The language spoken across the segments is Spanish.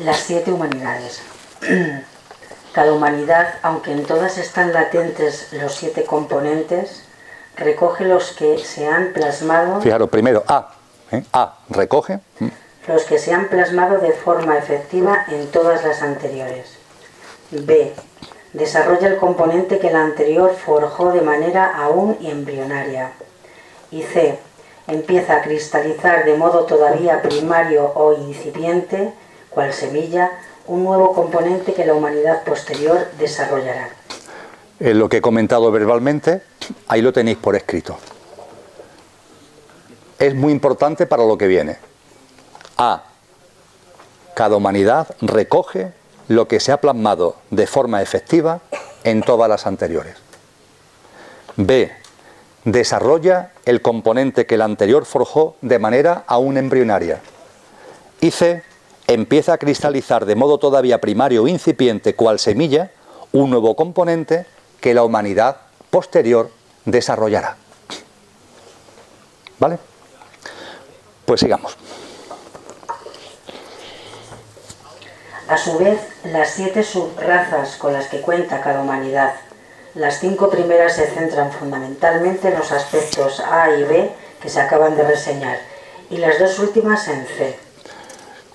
Las 7 humanidades. Cada humanidad, aunque en todas están latentes los 7 componentes, recoge los que se han plasmado... Fijaros, primero A, recoge. Los que se han plasmado de forma efectiva en todas las anteriores. B, desarrolla el componente que la anterior forjó de manera aún embrionaria. Y C, empieza a cristalizar de modo todavía primario o incipiente, cual semilla, un nuevo componente que la humanidad posterior desarrollará. Lo que he comentado verbalmente, ahí lo tenéis por escrito. Es muy importante para lo que viene. A, cada humanidad recoge lo que se ha plasmado de forma efectiva en todas las anteriores. B, desarrolla el componente que la anterior forjó de manera aún embrionaria. Y C, empieza a cristalizar de modo todavía primario o incipiente, cual semilla, un nuevo componente que la humanidad posterior desarrollará. ¿Vale? Pues sigamos. A su vez, las 7 subrazas con las que cuenta cada humanidad, las 5 primeras se centran fundamentalmente en los aspectos A y B que se acaban de reseñar, y las 2 últimas en C.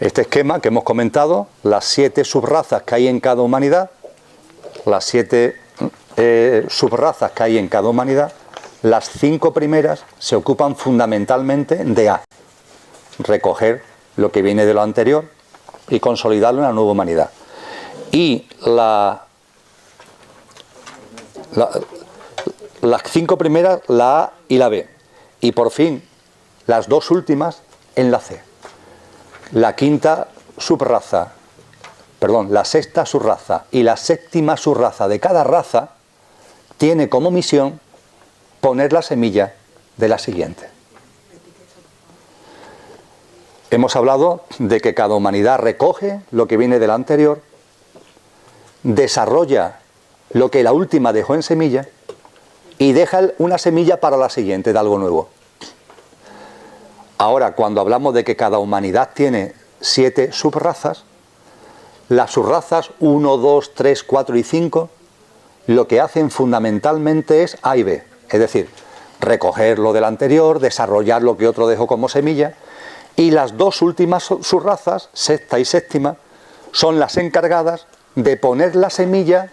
Este esquema que hemos comentado, las 7 subrazas que hay en cada humanidad, las 7 subrazas que hay en cada humanidad, las 5 primeras se ocupan fundamentalmente de A, recoger lo que viene de lo anterior y consolidarlo en la nueva humanidad. Y las 5 primeras, la A y la B. Y por fin, las 2 últimas en la C. La sexta subraza y la séptima subraza de cada raza tiene como misión poner la semilla de la siguiente. Hemos hablado de que cada humanidad recoge lo que viene de la anterior, desarrolla lo que la última dejó en semilla y deja una semilla para la siguiente de algo nuevo. Ahora, cuando hablamos de que cada humanidad tiene 7 subrazas, las subrazas 1, 2, 3, 4 y 5, lo que hacen fundamentalmente es A y B. Es decir, recoger lo del anterior, desarrollar lo que otro dejó como semilla, y las 2 últimas subrazas, sexta y séptima, son las encargadas de poner la semilla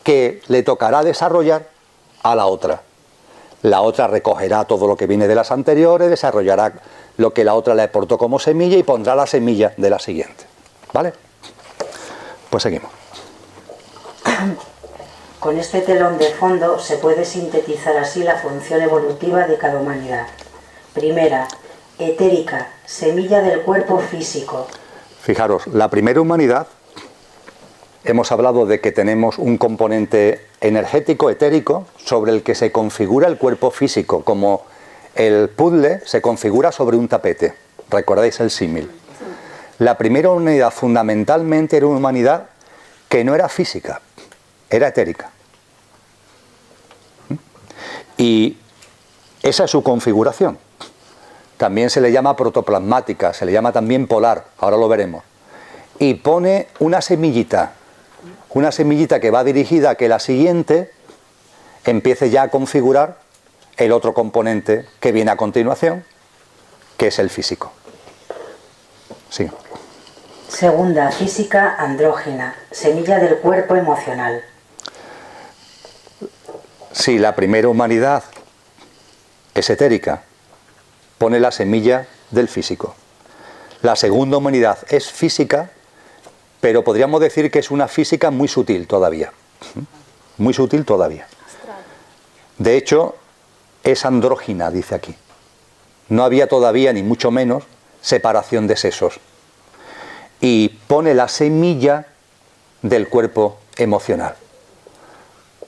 que le tocará desarrollar a la otra. La otra recogerá todo lo que viene de las anteriores, desarrollará lo que la otra le aportó como semilla y pondrá la semilla de la siguiente. ¿Vale? Pues seguimos. Con este telón de fondo se puede sintetizar así la función evolutiva de cada humanidad. Primera, etérica, semilla del cuerpo físico. Fijaros, la primera humanidad, hemos hablado de que tenemos un componente energético, etérico, sobre el que se configura el cuerpo físico, como el puzzle se configura sobre un tapete. ¿Recordáis el símil? La primera humanidad fundamentalmente era una humanidad que no era física, era etérica. Y esa es su configuración. También se le llama protoplasmática, se le llama también polar, ahora lo veremos. Y pone una semillita que va dirigida a que la siguiente empiece ya a configurar el otro componente que viene a continuación, que es el físico. Sí. Segunda, física andrógina, semilla del cuerpo emocional. Si la primera humanidad es etérica, pone la semilla del físico. La segunda humanidad es física, pero podríamos decir que es una física muy sutil todavía. Muy sutil todavía. De hecho, es andrógina, dice aquí. No había todavía, ni mucho menos, separación de sexos. Y pone la semilla del cuerpo emocional.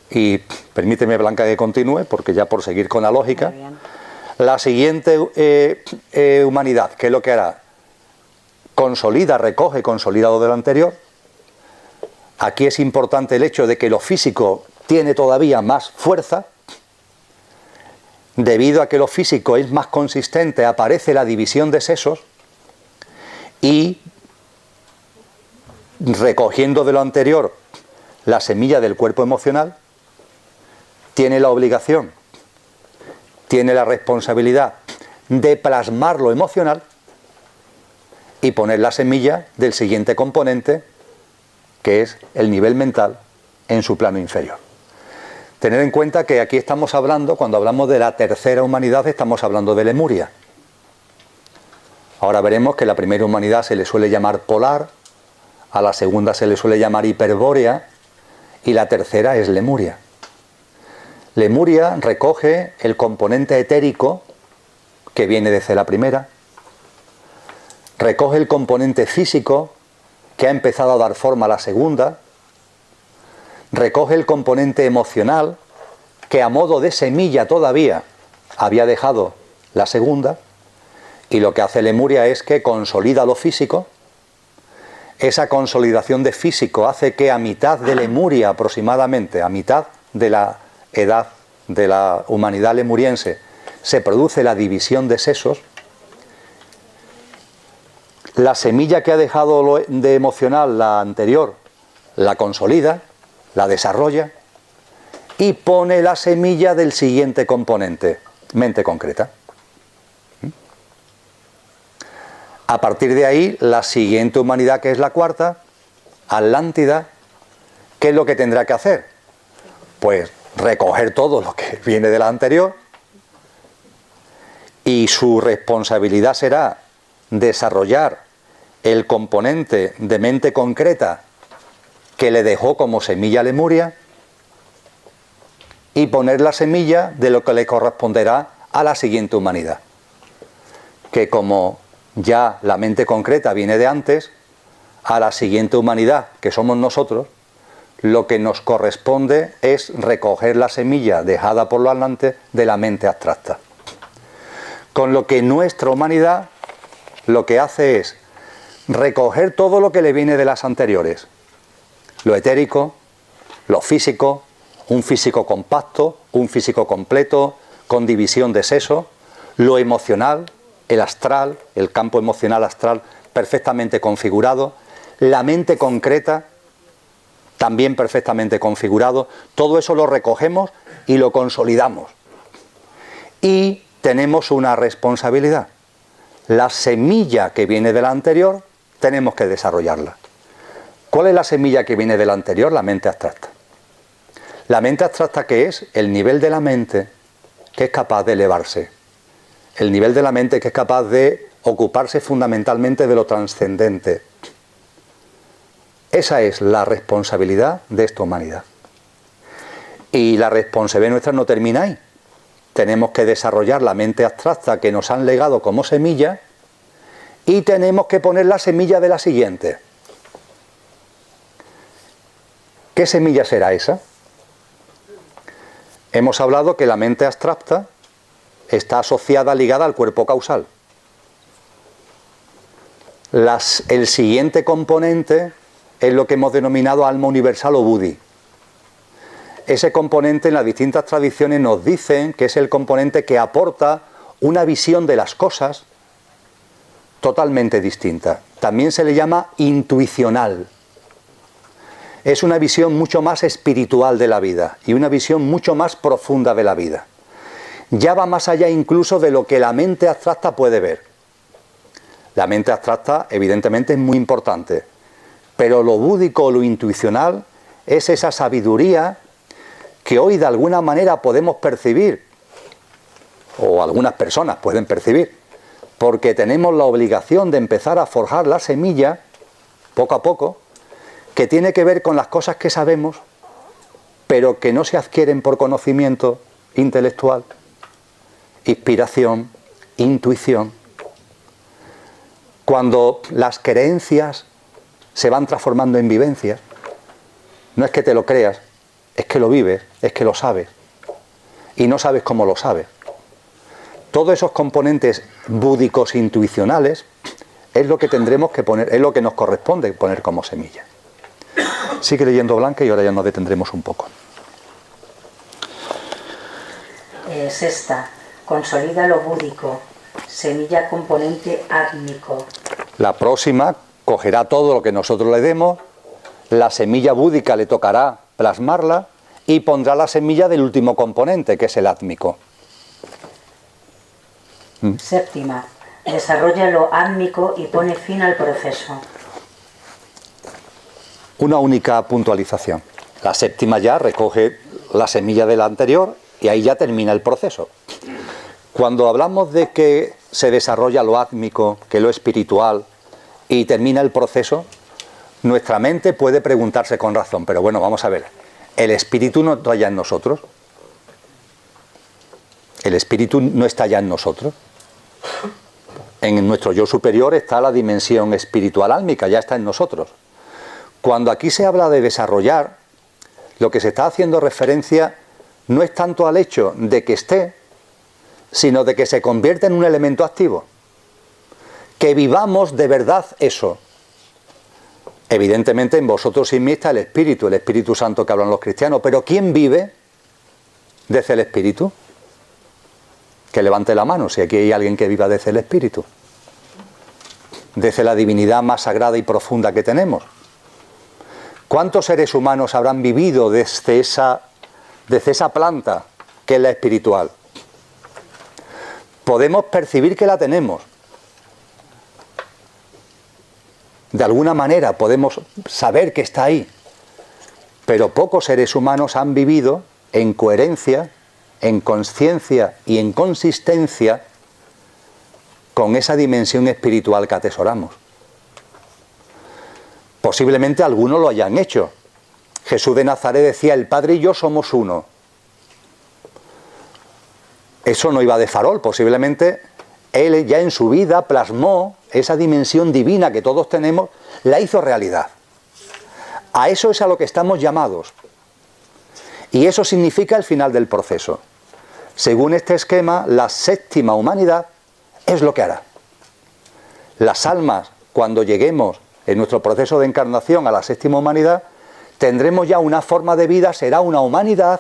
Y permíteme, Blanca, que continúe, porque ya por seguir con la lógica, la siguiente humanidad, ¿qué es lo que hará? Consolida, recoge, consolida lo del anterior. Aquí es importante el hecho de que lo físico tiene todavía más fuerza. debido a que lo físico es más consistente, aparece la división de sesos y, recogiendo de lo anterior la semilla del cuerpo emocional, tiene la obligación, tiene la responsabilidad de plasmar lo emocional y poner la semilla del siguiente componente, que es el nivel mental en su plano inferior. Tener en cuenta que aquí estamos hablando, cuando hablamos de la tercera humanidad, estamos hablando de Lemuria. Ahora veremos que la primera humanidad se le suele llamar polar, a la segunda se le suele llamar hiperbórea y la tercera es Lemuria. Lemuria recoge el componente etérico que viene desde la primera, recoge el componente físico que ha empezado a dar forma a la segunda, recoge el componente emocional que a modo de semilla todavía había dejado la segunda, y lo que hace Lemuria es que consolida lo físico. Esa consolidación de físico hace que a mitad de Lemuria aproximadamente, a mitad de la edad de la humanidad lemuriense, se produce la división de sesos. La semilla que ha dejado de emocional la anterior la consolida, la desarrolla y pone la semilla del siguiente componente, mente concreta. A partir de ahí, la siguiente humanidad, que es la cuarta, Atlántida, ¿qué es lo que tendrá que hacer? Pues recoger todo lo que viene de la anterior, y su responsabilidad será desarrollar el componente de mente concreta que le dejó como semilla Lemuria y poner la semilla de lo que le corresponderá a la siguiente humanidad, que como ya la mente concreta viene de antes, a la siguiente humanidad, que somos nosotros, lo que nos corresponde es recoger la semilla dejada por lo adelante de la mente abstracta. Con lo que nuestra humanidad lo que hace es recoger todo lo que le viene de las anteriores, lo etérico, lo físico, un físico compacto, un físico completo, con división de seso, lo emocional, el astral, el campo emocional astral perfectamente configurado, la mente concreta también perfectamente configurado. Todo eso lo recogemos y lo consolidamos. Y tenemos una responsabilidad. La semilla que viene de la anterior tenemos que desarrollarla. ¿Cuál es la semilla que viene de la anterior? La mente abstracta. La mente abstracta, ¿qué es? El nivel de la mente que es capaz de elevarse. El nivel de la mente que es capaz de ocuparse fundamentalmente de lo trascendente. Esa es la responsabilidad de esta humanidad. Y la responsabilidad nuestra no termina ahí. Tenemos que desarrollar la mente abstracta que nos han legado como semilla y tenemos que poner la semilla de la siguiente. ¿Qué semilla será esa? Hemos hablado que la mente abstracta está asociada, ligada al cuerpo causal. El siguiente componente es lo que hemos denominado alma universal o Buddhi. Ese componente en las distintas tradiciones nos dicen que es el componente que aporta una visión de las cosas totalmente distinta. También se le llama intuicional. Es una visión mucho más espiritual de la vida y una visión mucho más profunda de la vida. Ya va más allá incluso de lo que la mente abstracta puede ver. La mente abstracta evidentemente es muy importante, pero lo búdico, lo intuicional, es esa sabiduría que hoy de alguna manera podemos percibir, o algunas personas pueden percibir, porque tenemos la obligación de empezar a forjar la semilla, poco a poco, que tiene que ver con las cosas que sabemos, pero que no se adquieren por conocimiento intelectual, inspiración, intuición. Cuando las creencias se van transformando en vivencias, no es que te lo creas, es que lo vives, es que lo sabes, y no sabes cómo lo sabes. Todos esos componentes búdicos intuicionales es lo que tendremos que poner, es lo que nos corresponde poner como semilla. Sigue leyendo, Blanca, y ahora ya nos detendremos un poco. Sexta. consolida lo búdico, semilla componente átmico. La próxima cogerá todo lo que nosotros le demos, la semilla búdica le tocará plasmarla y pondrá la semilla del último componente, que es el átmico. Séptima, desarrolla lo átmico y pone fin al proceso. Una única puntualización. La séptima ya recoge la semilla de la anterior y ahí ya termina el proceso. Cuando hablamos de que se desarrolla lo átmico, que lo espiritual, y termina el proceso, nuestra mente puede preguntarse con razón, pero bueno, vamos a ver, ¿el espíritu no está ya en nosotros? ¿El espíritu no está ya en nosotros? En nuestro yo superior está la dimensión espiritual álmica, ya está en nosotros. Cuando aquí se habla de desarrollar, lo que se está haciendo referencia no es tanto al hecho de que esté, sino de que se convierta en un elemento activo. Que vivamos de verdad eso. Evidentemente en vosotros y en mí está el Espíritu Santo que hablan los cristianos, pero ¿quién vive desde el Espíritu? Que levante la mano si aquí hay alguien que viva desde el Espíritu, desde la divinidad más sagrada y profunda que tenemos. ¿Cuántos seres humanos habrán vivido desde esa planta que es la espiritual? Podemos percibir que la tenemos. De alguna manera podemos saber que está ahí. Pero pocos seres humanos han vivido en coherencia, en consciencia y en consistencia con esa dimensión espiritual que atesoramos. Posiblemente algunos lo hayan hecho. Jesús de Nazaret decía, el Padre y yo somos uno. Eso no iba de farol, posiblemente él ya en su vida plasmó esa dimensión divina que todos tenemos, la hizo realidad. A eso es a lo que estamos llamados. Y eso significa el final del proceso. Según este esquema, la séptima humanidad es lo que hará. Las almas, cuando lleguemos en nuestro proceso de encarnación a la séptima humanidad, tendremos ya una forma de vida, será una humanidad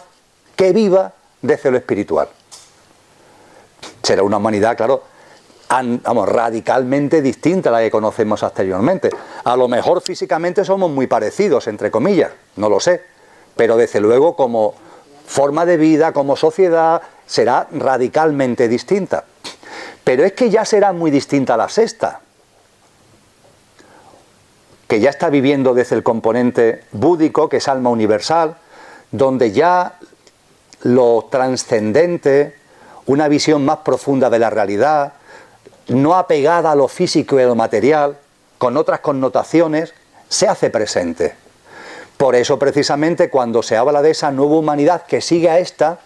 que viva desde lo espiritual. Será una humanidad, claro, radicalmente distinta a la que conocemos anteriormente. A lo mejor físicamente somos muy parecidos, entre comillas, no lo sé, pero desde luego como forma de vida, como sociedad, será radicalmente distinta. Pero es que ya será muy distinta a la sexta, que ya está viviendo desde el componente búdico, que es alma universal, donde ya lo trascendente, una visión más profunda de la realidad, no apegada a lo físico y a lo material, con otras connotaciones, se hace presente. Por eso precisamente cuando se habla de esa nueva humanidad que sigue a esta,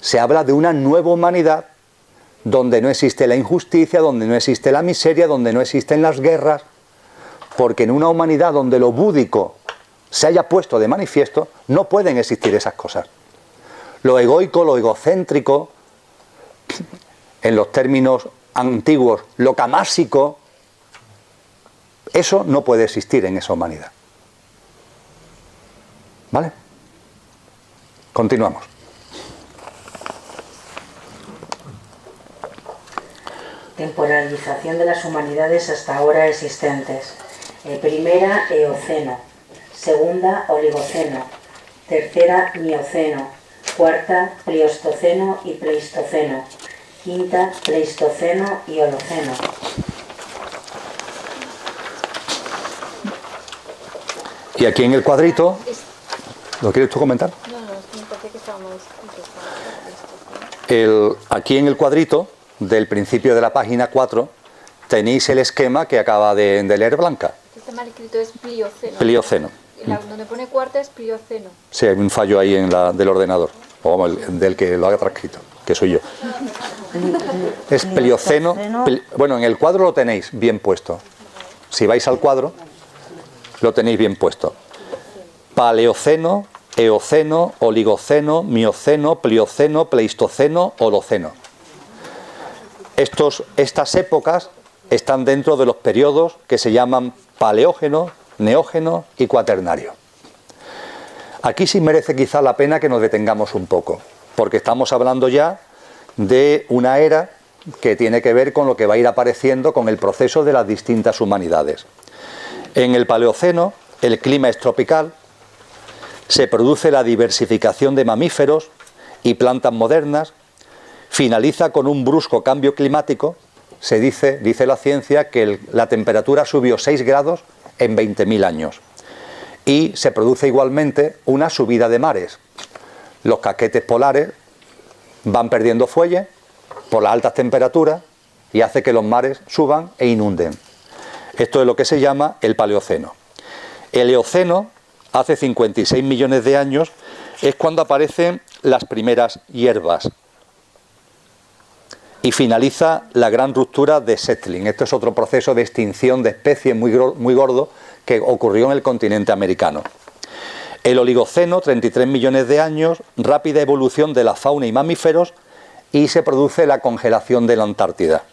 se habla de una nueva humanidad donde no existe la injusticia, donde no existe la miseria, donde no existen las guerras, porque en una humanidad donde lo búdico se haya puesto de manifiesto, no pueden existir esas cosas. Lo egoico, lo egocéntrico, en los términos antiguos, lo camásico, eso no puede existir en esa humanidad. ¿Vale? Continuamos. Temporalización de las humanidades hasta ahora existentes. Primera, Eoceno. Segunda, Oligoceno. Tercera, Mioceno. Cuarta, Pliostoceno y Pleistoceno. Quinta, Pleistoceno y Holoceno. Y aquí en el cuadrito, ¿lo quieres tú comentar? No, me parece que estábamos aquí en el cuadrito del principio de la página 4 tenéis el esquema que acaba de leer Blanca. Este mal escrito es Plioceno. Plioceno. Donde pone cuarta es Plioceno. Sí, hay un fallo ahí en del ordenador, o vamos, del que lo ha transcrito, que soy yo. Es Plioceno. Bueno, en el cuadro lo tenéis bien puesto. Si vais al cuadro, lo tenéis bien puesto. Paleoceno, Eoceno, Oligoceno, Mioceno, Plioceno, Pleistoceno, Holoceno. Estas épocas están dentro de los periodos que se llaman Paleógeno, Neógeno y Cuaternario. Aquí sí merece quizá la pena que nos detengamos un poco, porque estamos hablando ya de una era que tiene que ver con lo que va a ir apareciendo con el proceso de las distintas humanidades. En el Paleoceno, el clima es tropical, se produce la diversificación de mamíferos y plantas modernas, finaliza con un brusco cambio climático. Se dice la ciencia, que la temperatura subió 6 grados en 20.000 años. Y se produce igualmente una subida de mares. Los casquetes polares van perdiendo fuelle por las altas temperaturas y hace que los mares suban e inunden. Esto es lo que se llama el Paleoceno. El Eoceno, hace 56 millones de años, es cuando aparecen las primeras hierbas. Y finaliza la gran ruptura de settling. Esto es otro proceso de extinción de especies muy gordo que ocurrió en el continente americano. El Oligoceno, 33 millones de años, rápida evolución de la fauna y mamíferos, y se produce la congelación de la Antártida.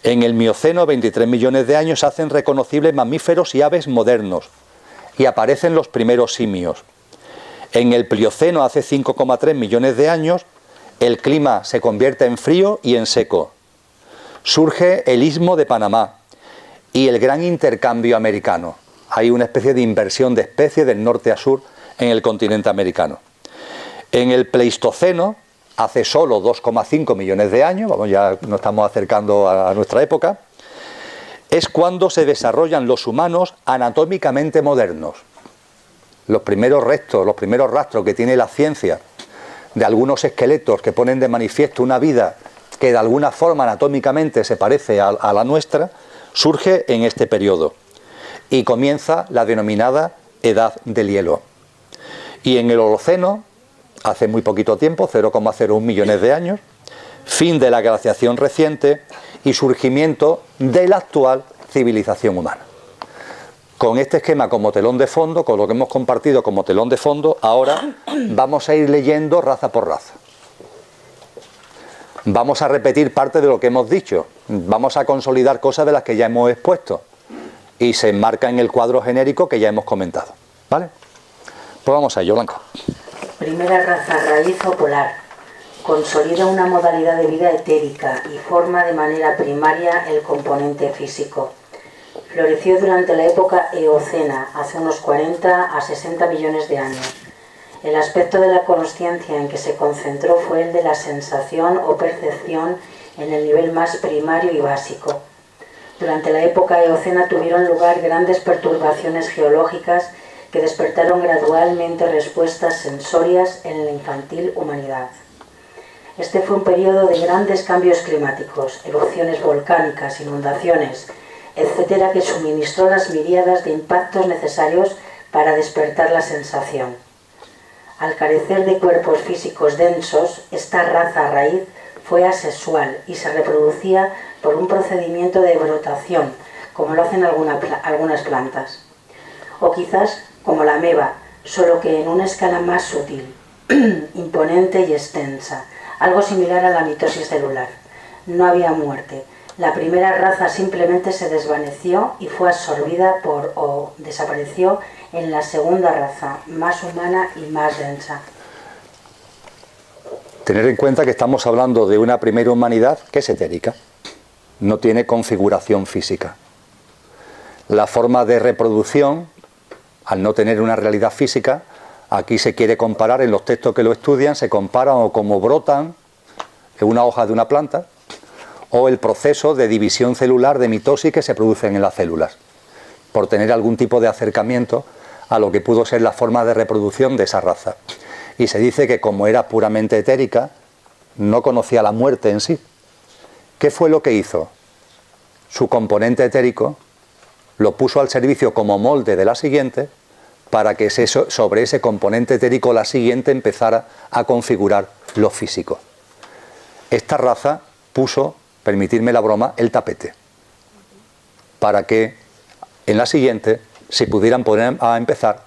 En el Mioceno, 23 millones de años, hacen reconocibles mamíferos y aves modernos, y aparecen los primeros simios. En el Plioceno, hace 5,3 millones de años, el clima se convierte en frío y en seco. Surge el Istmo de Panamá y el gran intercambio americano. Hay una especie de inversión de especies del norte a sur en el continente americano. En el Pleistoceno, hace solo 2,5 millones de años, ya nos estamos acercando a nuestra época, es cuando se desarrollan los humanos anatómicamente modernos. Los primeros restos, los primeros rastros que tiene la ciencia de algunos esqueletos que ponen de manifiesto una vida que de alguna forma anatómicamente se parece a la nuestra, surge en este periodo y comienza la denominada Edad del Hielo. Y en el Holoceno, hace muy poquito tiempo, 0,01 millones de años, fin de la glaciación reciente y surgimiento de la actual civilización humana. Con este esquema como telón de fondo, con lo que hemos compartido como telón de fondo, ahora vamos a ir leyendo raza por raza. Vamos a repetir parte de lo que hemos dicho, vamos a consolidar cosas de las que ya hemos expuesto y se enmarca en el cuadro genérico que ya hemos comentado. ¿Vale? Pues vamos a ello, Blanca. Primera raza raíz o polar. Consolida una modalidad de vida etérica y forma de manera primaria el componente físico. Floreció durante la época Eocena, hace unos 40 a 60 millones de años. El aspecto de la consciencia en que se concentró fue el de la sensación o percepción en el nivel más primario y básico. Durante la época Eocena tuvieron lugar grandes perturbaciones geológicas que despertaron gradualmente respuestas sensorias en la infantil humanidad. Este fue un periodo de grandes cambios climáticos, erupciones volcánicas, inundaciones, etcétera, que suministró las miríadas de impactos necesarios para despertar la sensación. Al carecer de cuerpos físicos densos, esta raza raíz fue asexual y se reproducía por un procedimiento de brotación, como lo hacen algunas plantas. O quizás como la ameba, solo que en una escala más sutil, imponente y extensa, algo similar a la mitosis celular. No había muerte. La primera raza simplemente se desvaneció y fue absorbida o desapareció en la segunda raza, más humana y más densa. Tener en cuenta que estamos hablando de una primera humanidad que es etérica, no tiene configuración física. La forma de reproducción, al no tener una realidad física, aquí se quiere comparar, en los textos que lo estudian, se comparan o como brotan en una hoja de una planta, o el proceso de división celular, de mitosis que se producen en las células, por tener algún tipo de acercamiento a lo que pudo ser la forma de reproducción de esa raza. Y se dice que como era puramente etérica, no conocía la muerte en sí. ¿Qué fue lo que hizo? Su componente etérico lo puso al servicio como molde de la siguiente, para que sobre ese componente etérico la siguiente empezara a configurar lo físico. Esta raza puso, permitirme la broma, el tapete, para que en la siguiente se pudiera empezar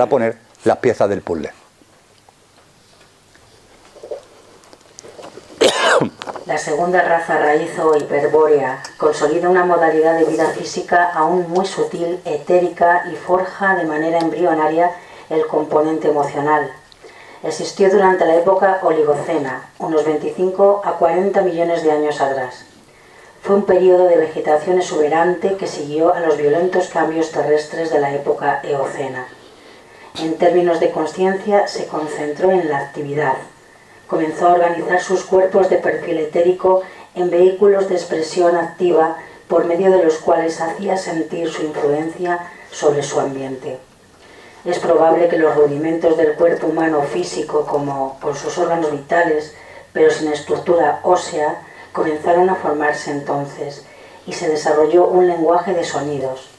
a poner las piezas del puzzle. La segunda raza raíz o hiperbórea consolida una modalidad de vida física aún muy sutil, etérica, y forja de manera embrionaria el componente emocional. Existió durante la época Oligocena, unos 25 a 40 millones de años atrás. Fue un periodo de vegetación exuberante que siguió a los violentos cambios terrestres de la época Eocena. En términos de consciencia, se concentró en la actividad. Comenzó a organizar sus cuerpos de perfil etérico en vehículos de expresión activa por medio de los cuales hacía sentir su influencia sobre su ambiente. Es probable que los rudimentos del cuerpo humano físico, como con sus órganos vitales, pero sin estructura ósea, comenzaron a formarse entonces y se desarrolló un lenguaje de sonidos.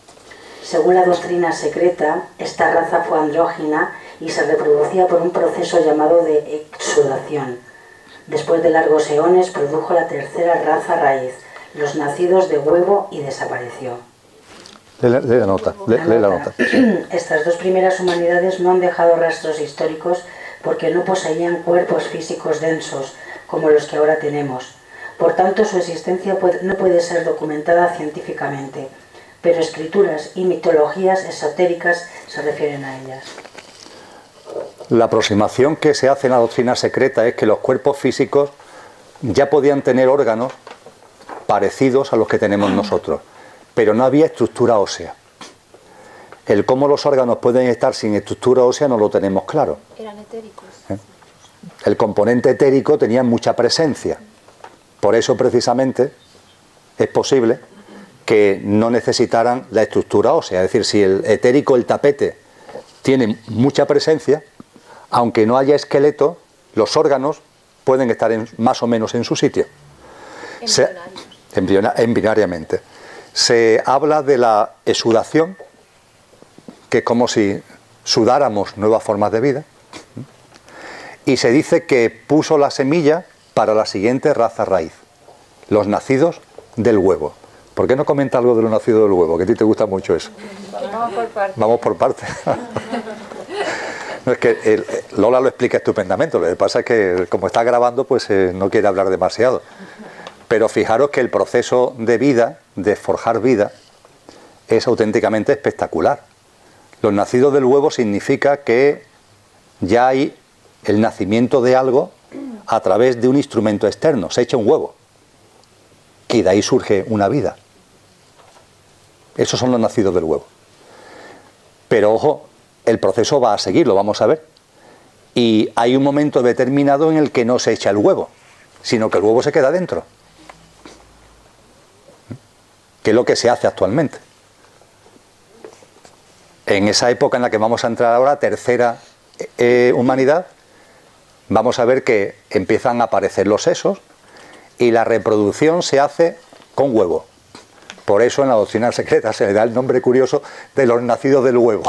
Según la doctrina secreta, esta raza fue andrógina y se reproducía por un proceso llamado de exudación. Después de largos eones produjo la tercera raza raíz, los nacidos de huevo, y desapareció. Lee la nota. Estas dos primeras humanidades no han dejado rastros históricos porque no poseían cuerpos físicos densos como los que ahora tenemos. Por tanto, su existencia no puede ser documentada científicamente, pero escrituras y mitologías esotéricas se refieren a ellas. La aproximación que se hace en la doctrina secreta es que los cuerpos físicos ya podían tener órganos parecidos a los que tenemos nosotros, pero no había estructura ósea. El cómo los órganos pueden estar sin estructura ósea no lo tenemos claro. Eran etéricos. El componente etérico tenía mucha presencia. Por eso, precisamente, es posible que no necesitaran la estructura ósea. Es decir, si el etérico, el tapete, tiene mucha presencia, aunque no haya esqueleto, los órganos pueden estar más o menos en su sitio. Embrionariamente. Se habla de la exudación, que es como si sudáramos nuevas formas de vida, y se dice que puso la semilla para la siguiente raza raíz, los nacidos del huevo. ¿Por qué no comenta algo de los nacidos del huevo? Que a ti te gusta mucho eso. Vamos por partes. Vamos por partes. No, es que Lola lo explica estupendamente. Lo que pasa es que como está grabando, pues no quiere hablar demasiado. Pero fijaros que el proceso de vida, de forjar vida, es auténticamente espectacular. Los nacidos del huevo significa que ya hay el nacimiento de algo a través de un instrumento externo. Se echa un huevo y de ahí surge una vida. Esos son los nacidos del huevo. Pero ojo, el proceso va a seguir, lo vamos a ver. Y hay un momento determinado en el que no se echa el huevo, sino que el huevo se queda dentro. Que es lo que se hace actualmente. En esa época en la que vamos a entrar ahora, tercera humanidad, vamos a ver que empiezan a aparecer los sesos y la reproducción se hace con huevo. Por eso en la doctrina secreta se le da el nombre curioso de los nacidos del huevo.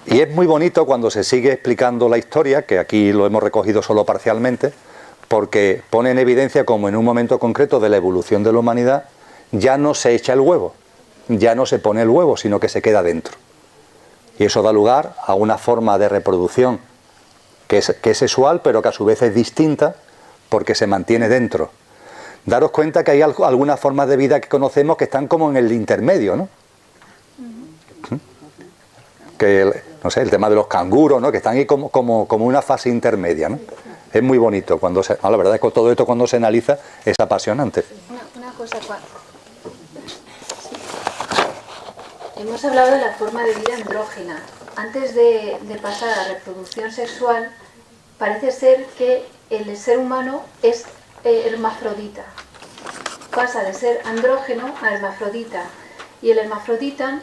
Y es muy bonito cuando se sigue explicando la historia, que aquí lo hemos recogido solo parcialmente, porque pone en evidencia como en un momento concreto de la evolución de la humanidad ya no se echa el huevo, ya no se pone el huevo, sino que se queda dentro. Y eso da lugar a una forma de reproducción que es sexual, pero que a su vez es distinta porque se mantiene dentro. Daros cuenta que hay algunas formas de vida que conocemos que están como en el intermedio, ¿no? Que no sé, el tema de los canguros, ¿no? Que están ahí como una fase intermedia, ¿no? Es muy bonito cuando la verdad es que todo esto cuando se analiza es apasionante. Una cosa, hemos hablado de la forma de vida andrógena. Antes de pasar a la reproducción sexual, parece ser que el ser humano es hermafrodita. Pasa de ser andrógeno a hermafrodita. Y el hermafrodita,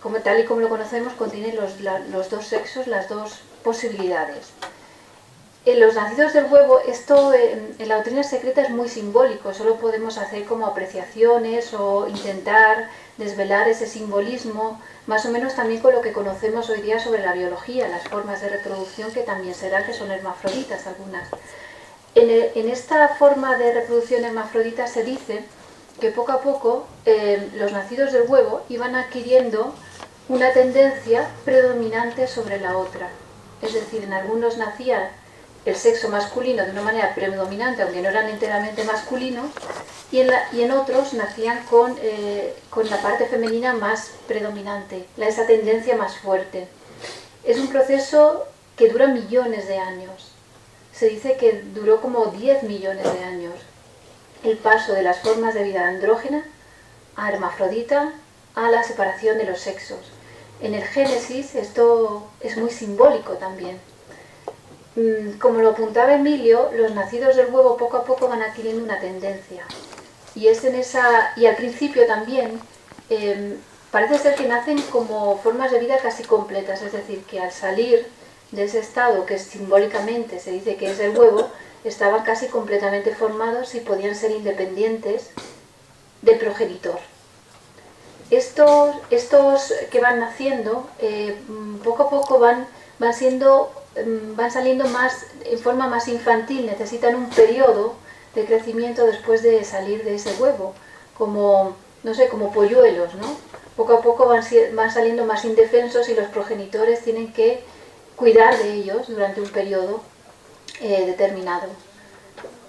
como tal y como lo conocemos, contiene los dos sexos, las dos posibilidades. En los nacidos del huevo, esto en la doctrina secreta es muy simbólico, solo podemos hacer como apreciaciones o intentar desvelar ese simbolismo, más o menos también con lo que conocemos hoy día sobre la biología, las formas de reproducción que también será que son hermafroditas algunas. En esta forma de reproducción hermafrodita se dice que poco a poco los nacidos del huevo iban adquiriendo una tendencia predominante sobre la otra. Es decir, en algunos nacía el sexo masculino de una manera predominante, aunque no eran enteramente masculinos, y en otros nacían con la parte femenina más predominante, esa tendencia más fuerte. Es un proceso que dura millones de años. Se dice que duró como 10 millones de años. El paso de las formas de vida andrógena a hermafrodita a la separación de los sexos. En el Génesis esto es muy simbólico también. Como lo apuntaba Emilio, los nacidos del huevo poco a poco van adquiriendo una tendencia. Y al principio también parece ser que nacen como formas de vida casi completas, es decir, que al salir de ese estado que simbólicamente se dice que es el huevo, estaban casi completamente formados y podían ser independientes del progenitor. Estos que van naciendo, poco a poco van saliendo más en forma más infantil, necesitan un periodo de crecimiento después de salir de ese huevo, como polluelos, ¿no? Poco a poco van saliendo más indefensos y los progenitores tienen que cuidar de ellos durante un periodo determinado.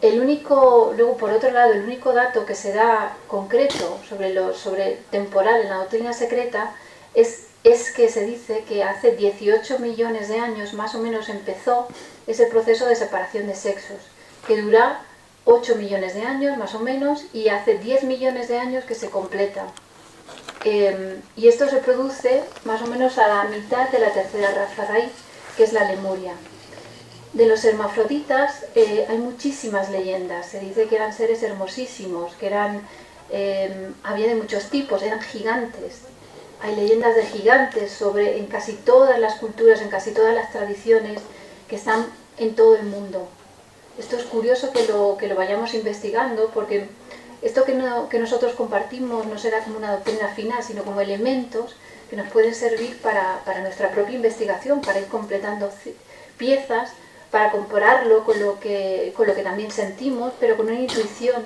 Luego, por otro lado, el único dato que se da concreto sobre temporal en la doctrina secreta es que se dice que hace 18 millones de años más o menos empezó ese proceso de separación de sexos, que dura 8 millones de años más o menos, y hace 10 millones de años que se completa. Y esto se produce más o menos a la mitad de la tercera raza raíz, que es la Lemuria. De los hermafroditas hay muchísimas leyendas. Se dice que eran seres hermosísimos, que había de muchos tipos, eran gigantes. Hay leyendas de gigantes en casi todas las culturas, en casi todas las tradiciones que están en todo el mundo. Esto es curioso que lo vayamos investigando, porque esto que nosotros compartimos no será como una doctrina final, sino como elementos que nos pueden servir para nuestra propia investigación, para ir completando piezas, para compararlo con lo que también sentimos, pero con una intuición,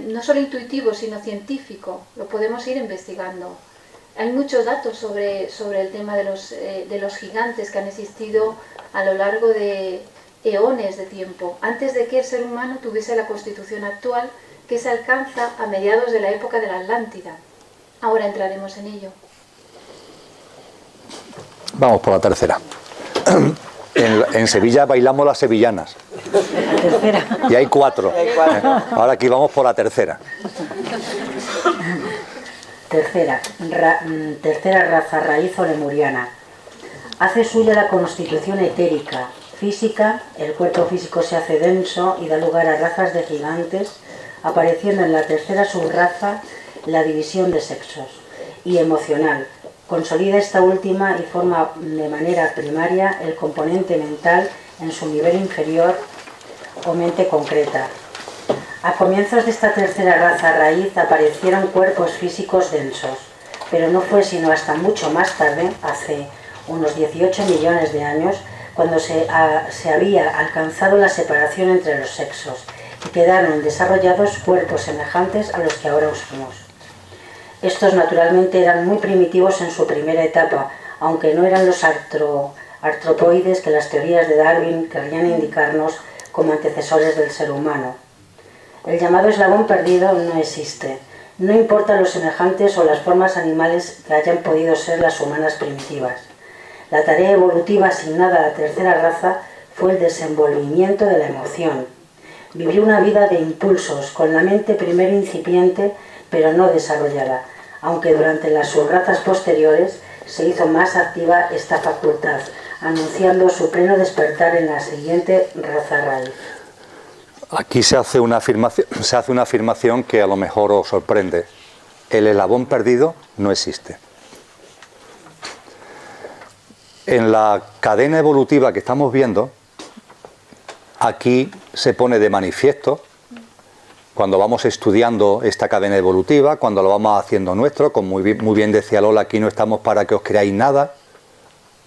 no solo intuitivo, sino científico. Lo podemos ir investigando. Hay muchos datos sobre el tema de los gigantes que han existido a lo largo de eones de tiempo, antes de que el ser humano tuviese la constitución actual, que se alcanza a mediados de la época de la Atlántida. Ahora entraremos en ello. Vamos por la tercera. En Sevilla bailamos las sevillanas. La tercera. Y hay 4. Ahora aquí vamos por la tercera. Tercera raza raíz o lemuriana. Hace suya la constitución etérica, física, el cuerpo físico se hace denso y da lugar a razas de gigantes, apareciendo en la tercera subraza la división de sexos, y emocional. Consolida esta última y forma de manera primaria el componente mental en su nivel inferior o mente concreta. A comienzos de esta tercera raza raíz aparecieron cuerpos físicos densos, pero no fue sino hasta mucho más tarde, hace unos 18 millones de años, cuando se había alcanzado la separación entre los sexos y quedaron desarrollados cuerpos semejantes a los que ahora usamos. Estos naturalmente eran muy primitivos en su primera etapa, aunque no eran los artropoides que las teorías de Darwin querrían indicarnos como antecesores del ser humano. El llamado eslabón perdido no existe. No importa los semejantes o las formas animales que hayan podido ser las humanas primitivas. La tarea evolutiva asignada a la tercera raza fue el desenvolvimiento de la emoción. Vivió una vida de impulsos, con la mente primero incipiente, pero no desarrollada, aunque durante las subrazas posteriores se hizo más activa esta facultad, anunciando su pleno despertar en la siguiente raza raíz. Aquí se hace una afirmación que a lo mejor os sorprende. El eslabón perdido no existe. En la cadena evolutiva que estamos viendo, aquí se pone de manifiesto, cuando vamos estudiando esta cadena evolutiva, cuando lo vamos haciendo nuestro, como muy bien decía Lola, aquí no estamos para que os creáis nada,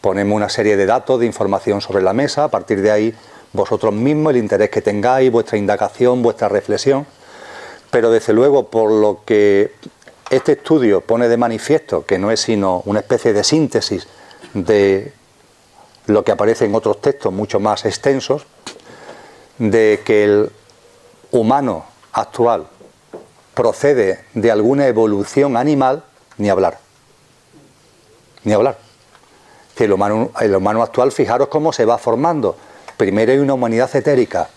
ponemos una serie de datos, de información sobre la mesa, a partir de ahí vosotros mismos, el interés que tengáis, vuestra indagación, vuestra reflexión, pero desde luego por lo que este estudio pone de manifiesto, que no es sino una especie de síntesis de lo que aparece en otros textos mucho más extensos, de que el humano actual procede de alguna evolución animal, ni hablar. Ni hablar. El humano actual, fijaros cómo se va formando. Primero hay una humanidad etérica.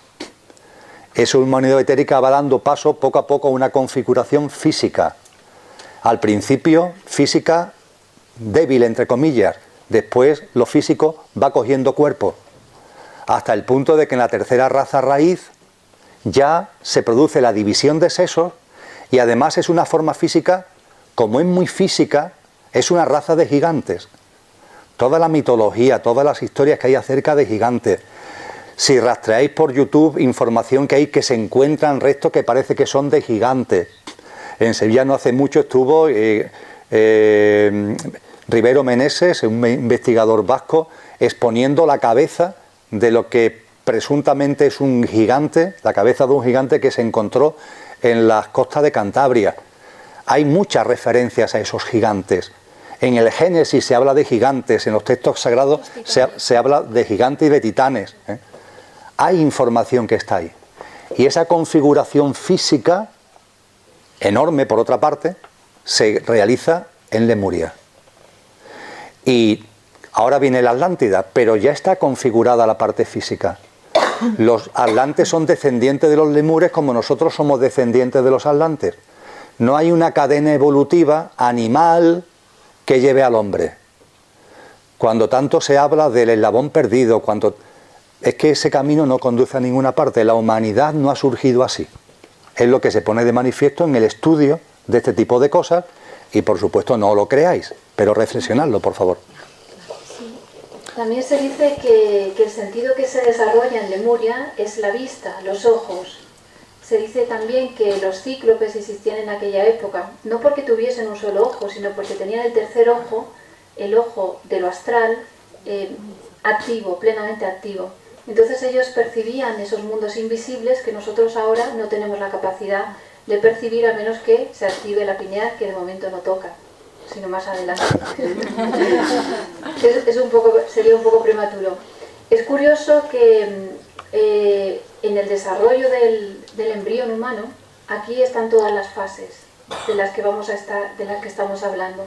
Esa humanidad etérica va dando paso poco a poco a una configuración física. Al principio, física débil, entre comillas. Después, lo físico va cogiendo cuerpo. Hasta el punto de que en la tercera raza raíz ya se produce la división de sexos y además es una forma física, como es muy física, es una raza de gigantes. Toda la mitología, todas las historias que hay acerca de gigantes. Si rastreáis por YouTube información que hay que se encuentran restos que parece que son de gigantes. En Sevilla no hace mucho estuvo Rivero Meneses, un investigador vasco, exponiendo la cabeza de lo que presuntamente es un gigante, la cabeza de un gigante que se encontró en las costas de Cantabria. Hay muchas referencias a esos gigantes. En el Génesis se habla de gigantes, en los textos sagrados se habla de gigantes y de titanes. Hay información que está ahí. Y esa configuración física, enorme por otra parte, se realiza en Lemuria. Y ahora viene la Atlántida, pero ya está configurada la parte física. Los atlantes son descendientes de los lemures como nosotros somos descendientes de los atlantes. No hay una cadena evolutiva animal que lleve al hombre. Cuando tanto se habla del eslabón perdido, es que ese camino no conduce a ninguna parte. La humanidad no ha surgido así. Es lo que se pone de manifiesto en el estudio de este tipo de cosas y por supuesto no lo creáis, pero reflexionadlo, por favor. También se dice que el sentido que se desarrolla en Lemuria es la vista, los ojos. Se dice también que los cíclopes existían en aquella época, no porque tuviesen un solo ojo, sino porque tenían el tercer ojo, el ojo de lo astral, activo, plenamente activo. Entonces ellos percibían esos mundos invisibles que nosotros ahora no tenemos la capacidad de percibir, a menos que se active la pineal, que de momento no toca, sino más adelante. Sería un poco prematuro. Es curioso que en el desarrollo del embrión humano, aquí están todas las fases de las que estamos hablando.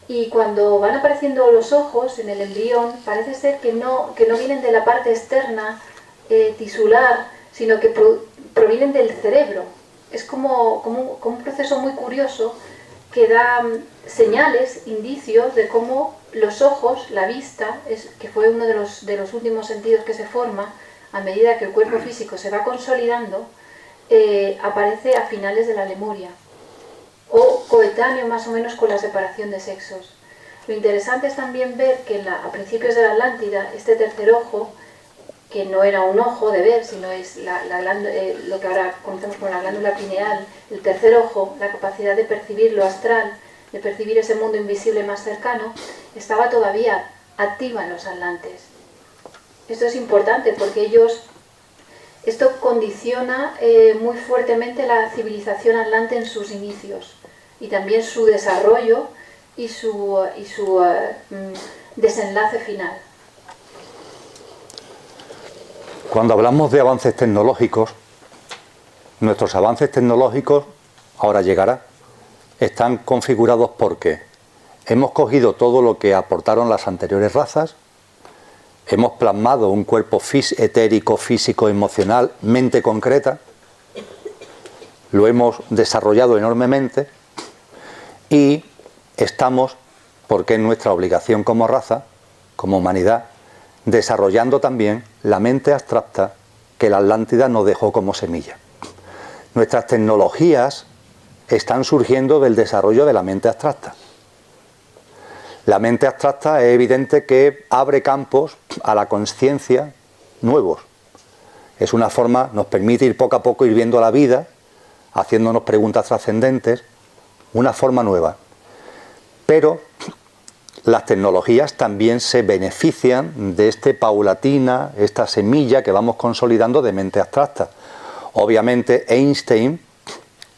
Y cuando van apareciendo los ojos en el embrión, parece ser que no vienen de la parte externa, tisular, sino que provienen del cerebro. Es como un proceso muy curioso que da señales, indicios de cómo los ojos, la vista, que fue uno de los últimos sentidos que se forma, a medida que el cuerpo físico se va consolidando, aparece a finales de la Lemuria, o coetáneo más o menos con la separación de sexos. Lo interesante es también ver que a principios de la Atlántida, este tercer ojo, que no era un ojo de ver, sino es lo que ahora conocemos como la glándula pineal, el tercer ojo, la capacidad de percibir lo astral, de percibir ese mundo invisible más cercano, estaba todavía activa en los atlantes. Esto es importante porque esto condiciona muy fuertemente la civilización atlante en sus inicios y también su desarrollo y su desenlace final. Cuando hablamos de avances tecnológicos, nuestros avances tecnológicos, ahora llegará, están configurados porque hemos cogido todo lo que aportaron las anteriores razas, hemos plasmado un cuerpo etérico, físico, emocional, mente concreta, lo hemos desarrollado enormemente y estamos, porque es nuestra obligación como raza, como humanidad, desarrollando también la mente abstracta que la Atlántida nos dejó como semilla. Nuestras tecnologías están surgiendo del desarrollo de la mente abstracta. La mente abstracta es evidente que abre campos a la conciencia nuevos. Es una forma, nos permite ir poco a poco ir viendo la vida, haciéndonos preguntas trascendentes, una forma nueva. Pero las tecnologías también se benefician de esta semilla que vamos consolidando de mente abstracta. Obviamente Einstein,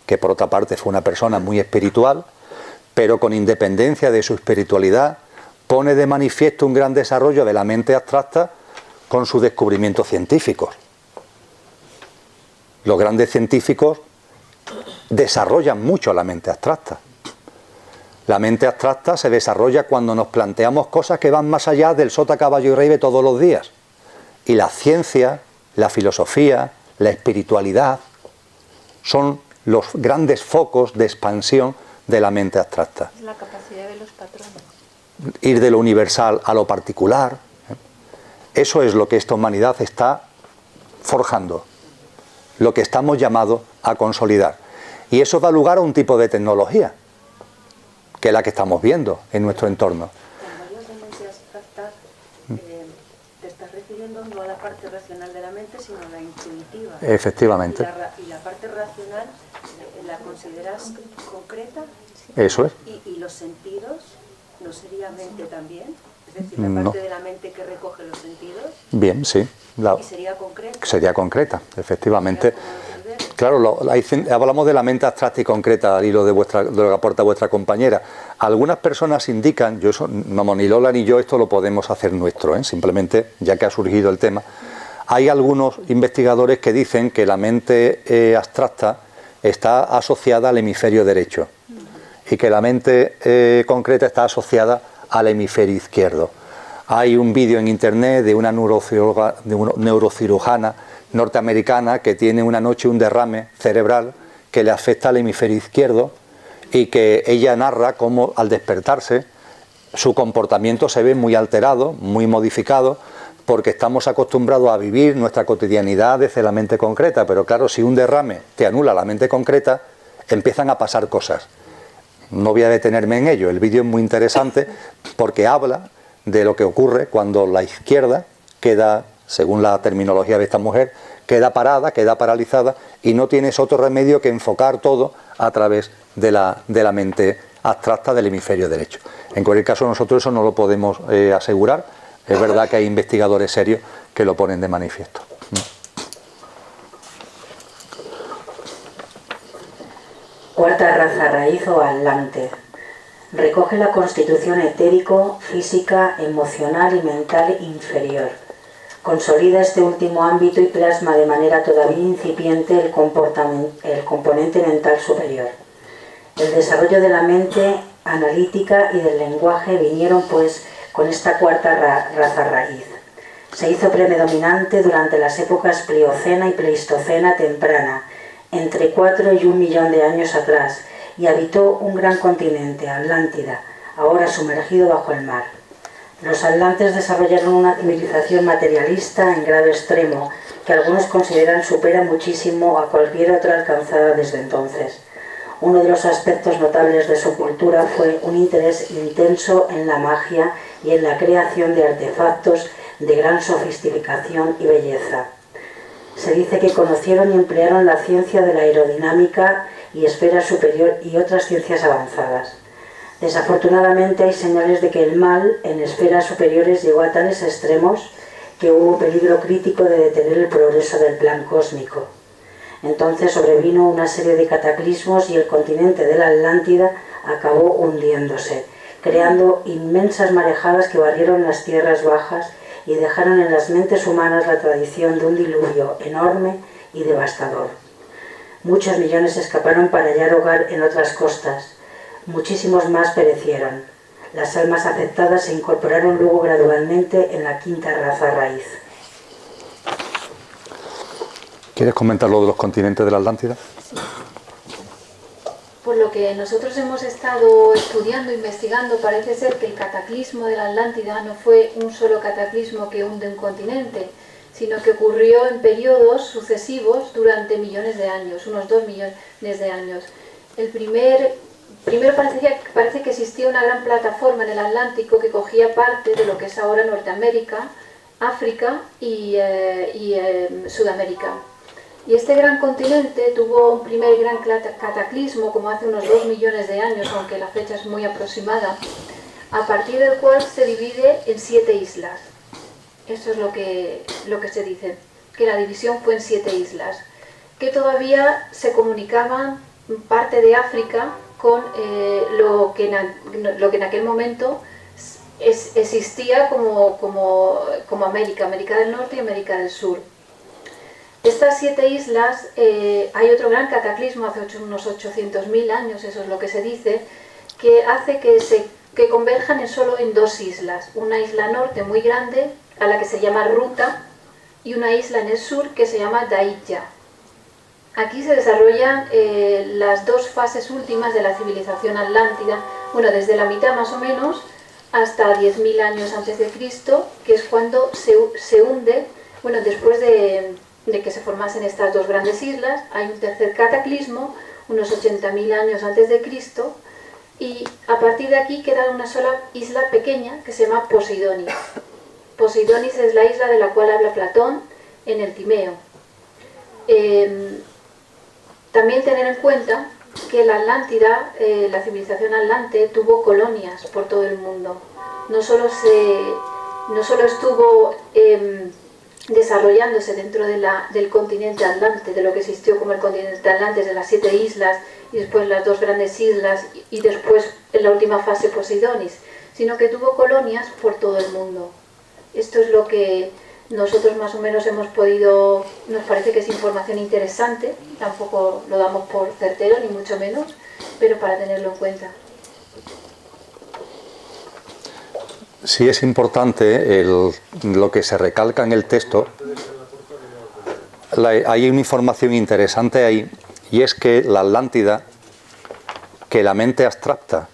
que por otra parte fue una persona muy espiritual, pero con independencia de su espiritualidad, pone de manifiesto un gran desarrollo de la mente abstracta con sus descubrimientos científicos. Los grandes científicos desarrollan mucho la mente abstracta. La mente abstracta se desarrolla cuando nos planteamos cosas que van más allá del sota, caballo y rey de todos los días. Y la ciencia, la filosofía, la espiritualidad son los grandes focos de expansión de la mente abstracta. Es la capacidad de los patrones. Ir de lo universal a lo particular. Eso es lo que esta humanidad está forjando, lo que estamos llamados a consolidar. Y eso da lugar a un tipo de tecnología, que es la que estamos viendo en nuestro entorno. Cuando hablas de mente abstracta, te estás refiriendo no a la parte racional de la mente, sino a la intuitiva. Efectivamente. Y la parte racional, ¿la consideras concreta? Eso es. ¿Y los sentidos? ¿No sería mente también? Es decir, la parte de la mente que recoge los sentidos. Bien, sí. ¿Y sería concreta? Sería concreta, efectivamente. Claro, hablamos de la mente abstracta y concreta al hilo de lo que aporta vuestra compañera. Algunas personas indican, ni Lola ni yo esto lo podemos hacer nuestro, simplemente ya que ha surgido el tema. Hay algunos investigadores que dicen que la mente abstracta está asociada al hemisferio derecho y que la mente concreta está asociada al hemisferio izquierdo. Hay un vídeo en internet de una neurocirujana norteamericana que tiene una noche un derrame cerebral que le afecta al hemisferio izquierdo y que ella narra cómo al despertarse su comportamiento se ve muy alterado, muy modificado, porque estamos acostumbrados a vivir nuestra cotidianidad desde la mente concreta, pero claro, si un derrame te anula la mente concreta, empiezan a pasar cosas. No voy a detenerme en ello, el vídeo es muy interesante porque habla de lo que ocurre cuando la izquierda queda, según la terminología de esta mujer, queda parada, queda paralizada y no tienes otro remedio que enfocar todo a través de la mente abstracta del hemisferio derecho. En cualquier caso, nosotros eso no lo podemos asegurar. Es verdad que hay investigadores serios que lo ponen de manifiesto. Cuarta raza raíz o atlante. Recoge la constitución etérico, física, emocional y mental inferior. Consolida este último ámbito y plasma de manera todavía incipiente el componente mental superior. El desarrollo de la mente analítica y del lenguaje vinieron pues con esta cuarta raza raíz. Se hizo predominante durante las épocas Pliocena y Pleistocena temprana, entre 4 y 1 millón de años atrás, y habitó un gran continente, Atlántida, ahora sumergido bajo el mar. Los atlantes desarrollaron una civilización materialista en grado extremo, que algunos consideran supera muchísimo a cualquier otra alcanzada desde entonces. Uno de los aspectos notables de su cultura fue un interés intenso en la magia y en la creación de artefactos de gran sofisticación y belleza. Se dice que conocieron y emplearon la ciencia de la aerodinámica y esfera superior y otras ciencias avanzadas. Desafortunadamente hay señales de que el mal en esferas superiores llegó a tales extremos que hubo peligro crítico de detener el progreso del plan cósmico. Entonces sobrevino una serie de cataclismos y el continente de la Atlántida acabó hundiéndose, creando inmensas marejadas que barrieron las tierras bajas y dejaron en las mentes humanas la tradición de un diluvio enorme y devastador. Muchos millones escaparon para hallar hogar en otras costas. Muchísimos más perecieron. Las almas afectadas se incorporaron luego gradualmente en la quinta raza raíz. ¿Quieres comentar lo de los continentes de la Atlántida? Por lo que nosotros hemos estado estudiando, investigando, parece ser que el cataclismo de la Atlántida no fue un solo cataclismo que hunde un continente, sino que ocurrió en periodos sucesivos durante millones de años, unos 2 millones de años. Primero parece que existía una gran plataforma en el Atlántico que cogía parte de lo que es ahora Norteamérica, África y Sudamérica. Y este gran continente tuvo un primer gran cataclismo, como hace unos 2 millones de años, aunque la fecha es muy aproximada, a partir del cual se divide en 7 islas. Eso es lo que se dice, que la división fue en 7 islas, que todavía se comunicaban parte de África con lo que en aquel momento existía como América del Norte y América del Sur. Estas 7 islas, hay otro gran cataclismo hace unos 800.000 años, eso es lo que se dice, que hace que converjan solo en dos islas. Una isla norte muy grande, a la que se llama Ruta, y una isla en el sur que se llama Daitya. Aquí se desarrollan las dos fases últimas de la civilización atlántida, bueno, desde la mitad más o menos hasta 10.000 años antes de Cristo, que es cuando se hunde, bueno, después de que se formasen estas dos grandes islas, hay un tercer cataclismo, unos 80.000 años antes de Cristo, y a partir de aquí queda una sola isla pequeña que se llama Poseidonis. Poseidonis es la isla de la cual habla Platón en el Timeo. También tener en cuenta que la Atlántida, la civilización atlante, tuvo colonias por todo el mundo. No solo estuvo desarrollándose dentro del continente atlante, de lo que existió como el continente atlante, de las 7 islas y después las 2 grandes islas y después en la última fase Poseidonis, sino que tuvo colonias por todo el mundo. Esto es lo que nosotros más o menos hemos podido, nos parece que es información interesante, tampoco lo damos por certero ni mucho menos, pero para tenerlo en cuenta. Sí es importante lo que se recalca en el texto. Hay una información interesante ahí, y es que la Atlántida, que la mente abstracta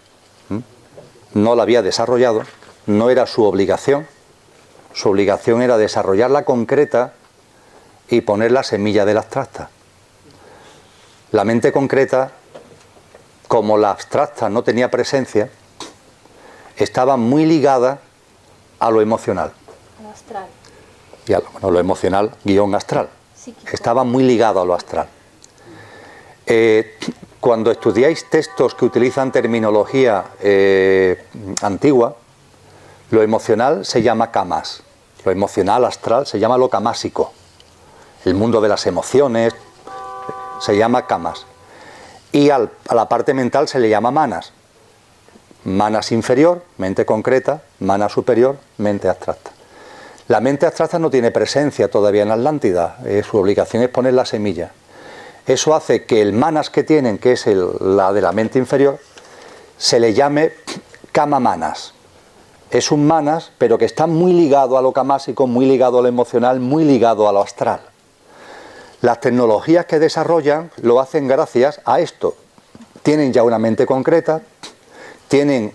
no la había desarrollado, no era su obligación. Su obligación era desarrollar la concreta y poner la semilla de la abstracta. La mente concreta, como la abstracta no tenía presencia, estaba muy ligada a lo emocional. Lo astral. Y a lo emocional _ astral. Psíquico. Estaba muy ligado a lo astral. Cuando estudiáis textos que utilizan terminología antigua, lo emocional se llama kamas, lo emocional astral se llama lo kamásico. El mundo de las emociones se llama kamas. Y a la parte mental se le llama manas. Manas inferior, mente concreta; manas superior, mente abstracta. La mente abstracta no tiene presencia todavía en la Atlántida, su obligación es poner la semilla. Eso hace que el manas que tienen, que es la de la mente inferior, se le llame kama manas. Es un manas, pero que está muy ligado a lo kamásico, muy ligado a lo emocional, muy ligado a lo astral. Las tecnologías que desarrollan lo hacen gracias a esto. Tienen ya una mente concreta, tienen,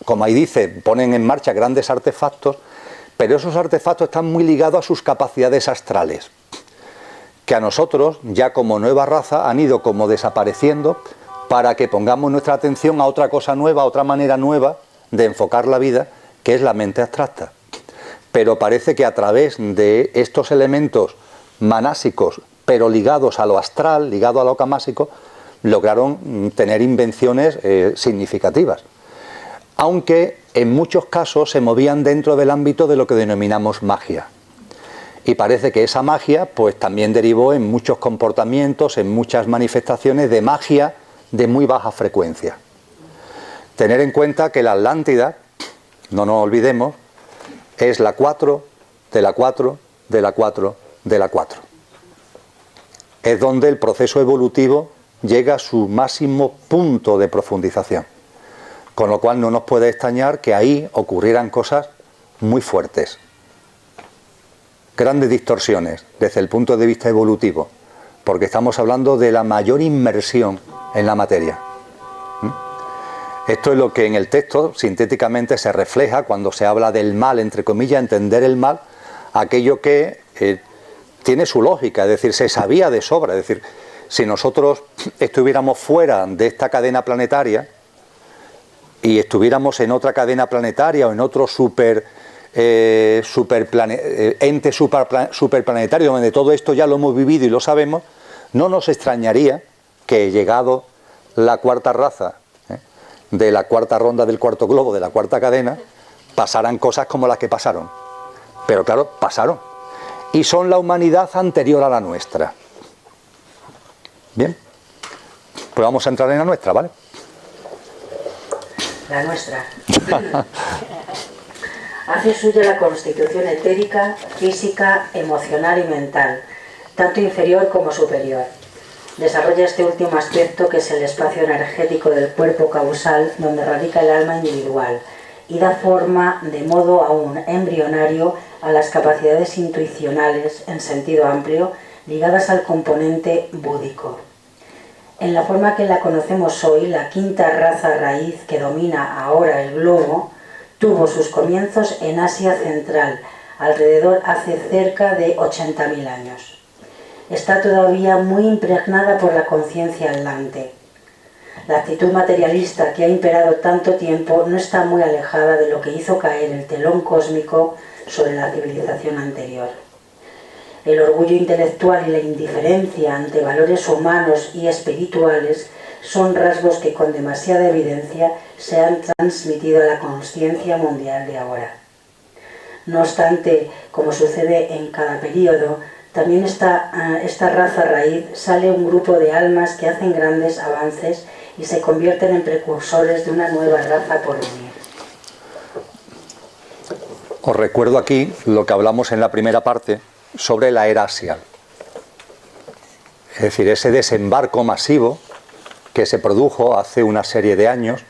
como ahí dice, ponen en marcha grandes artefactos, pero esos artefactos están muy ligados a sus capacidades astrales, que a nosotros, ya como nueva raza, han ido como desapareciendo para que pongamos nuestra atención a otra cosa nueva, a otra manera nueva de enfocar la vida, que es la mente abstracta. Pero parece que a través de estos elementos manásicos, pero ligados a lo astral, ligados a lo kamásico, lograron tener invenciones significativas. Aunque en muchos casos se movían dentro del ámbito de lo que denominamos magia. Y parece que esa magia pues también derivó en muchos comportamientos, en muchas manifestaciones de magia de muy baja frecuencia. Tener en cuenta que la Atlántida, no nos olvidemos, es la 4 de la 4 de la 4 de la 4. Es donde el proceso evolutivo llega a su máximo punto de profundización. Con lo cual no nos puede extrañar que ahí ocurrieran cosas muy fuertes. Grandes distorsiones desde el punto de vista evolutivo, porque estamos hablando de la mayor inmersión en la materia. Esto es lo que en el texto sintéticamente se refleja cuando se habla del mal, entre comillas, entender el mal, aquello que tiene su lógica, es decir, se sabía de sobra. Es decir, si nosotros estuviéramos fuera de esta cadena planetaria y estuviéramos en otra cadena planetaria o en otro ente superplanetario donde todo esto ya lo hemos vivido y lo sabemos, no nos extrañaría que, llegado la cuarta raza, de la cuarta ronda del cuarto globo, de la cuarta cadena, pasaran cosas como las que pasaron. Pero claro, pasaron. Y son la humanidad anterior a la nuestra. Bien, pues vamos a entrar en la nuestra, ¿vale? La nuestra. Hace suya la constitución etérica, física, emocional y mental, tanto inferior como superior. desarrolla este último aspecto, que es el espacio energético del cuerpo causal donde radica el alma individual, y da forma de modo aún embrionario a las capacidades intuicionales en sentido amplio ligadas al componente búdico. En la forma que la conocemos hoy, la quinta raza raíz que domina ahora el globo tuvo sus comienzos en Asia Central, alrededor hace cerca de 80.000 años. Está todavía muy impregnada por la conciencia atlante. La actitud materialista que ha imperado tanto tiempo no está muy alejada de lo que hizo caer el telón cósmico sobre la civilización anterior. El orgullo intelectual y la indiferencia ante valores humanos y espirituales son rasgos que con demasiada evidencia se han transmitido a la conciencia mundial de ahora. No obstante, como sucede en cada periodo, también esta raza raíz sale un grupo de almas que hacen grandes avances y se convierten en precursores de una nueva raza por venir. Os recuerdo aquí lo que hablamos en la primera parte sobre la era axial. Es decir, ese desembarco masivo que se produjo hace una serie de años,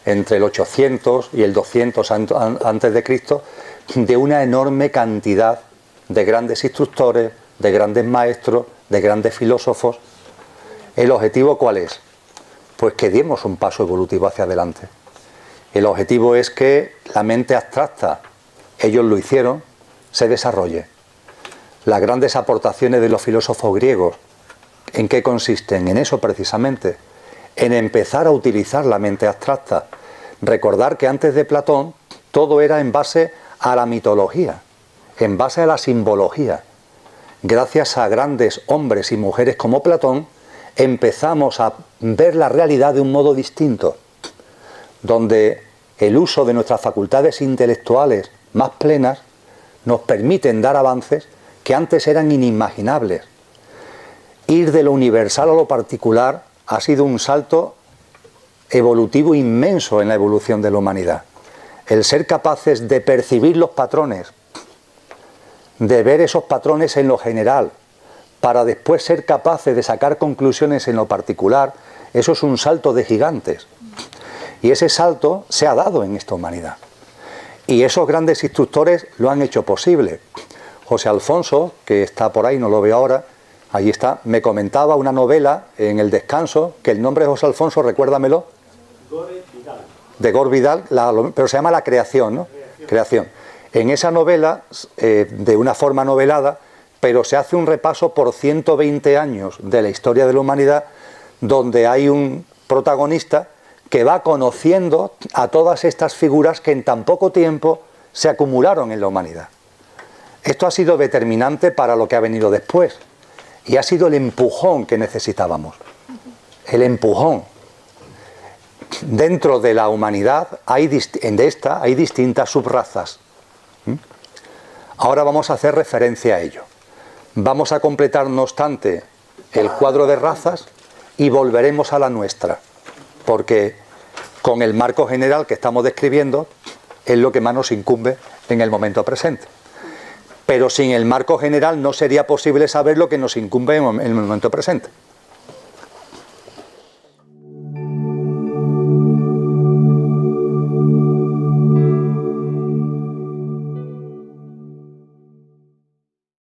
entre el 800 y el 200 antes de Cristo, de una enorme cantidad de grandes instructores, de grandes maestros, de grandes filósofos. ¿El objetivo cuál es? Pues que diemos un paso evolutivo hacia adelante. El objetivo es que la mente abstracta, ellos lo hicieron, se desarrolle. Las grandes aportaciones de los filósofos griegos, ¿en qué consisten? En eso precisamente, en empezar a utilizar la mente abstracta. Recordar que antes de Platón todo era en base a la mitología, en base a la simbología. Gracias a grandes hombres y mujeres como Platón, empezamos a ver la realidad de un modo distinto, donde el uso de nuestras facultades intelectuales más plenas nos permiten dar avances que antes eran inimaginables. Ir de lo universal a lo particular ha sido un salto evolutivo inmenso en la evolución de la humanidad. El ser capaces de percibir los patrones, de ver esos patrones en lo general, para después ser capaces de sacar conclusiones en lo particular, eso es un salto de gigantes. Y ese salto se ha dado en esta humanidad. Y esos grandes instructores lo han hecho posible. José Alfonso, que está por ahí, no lo veo ahora, allí está, me comentaba una novela en el descanso, que el nombre de José Alfonso, recuérdamelo. De Gore Vidal, pero se llama La Creación, ¿no? Creación. En esa novela, de una forma novelada, pero se hace un repaso por 120 años de la historia de la humanidad, donde hay un protagonista que va conociendo a todas estas figuras que en tan poco tiempo se acumularon en la humanidad. Esto ha sido determinante para lo que ha venido después, y ha sido el empujón que necesitábamos. El empujón. Dentro de la humanidad hay distintas subrazas. Ahora vamos a hacer referencia a ello. Vamos a completar, no obstante, el cuadro de razas y volveremos a la nuestra, porque con el marco general que estamos describiendo es lo que más nos incumbe en el momento presente. Pero sin el marco general no sería posible saber lo que nos incumbe en el momento presente.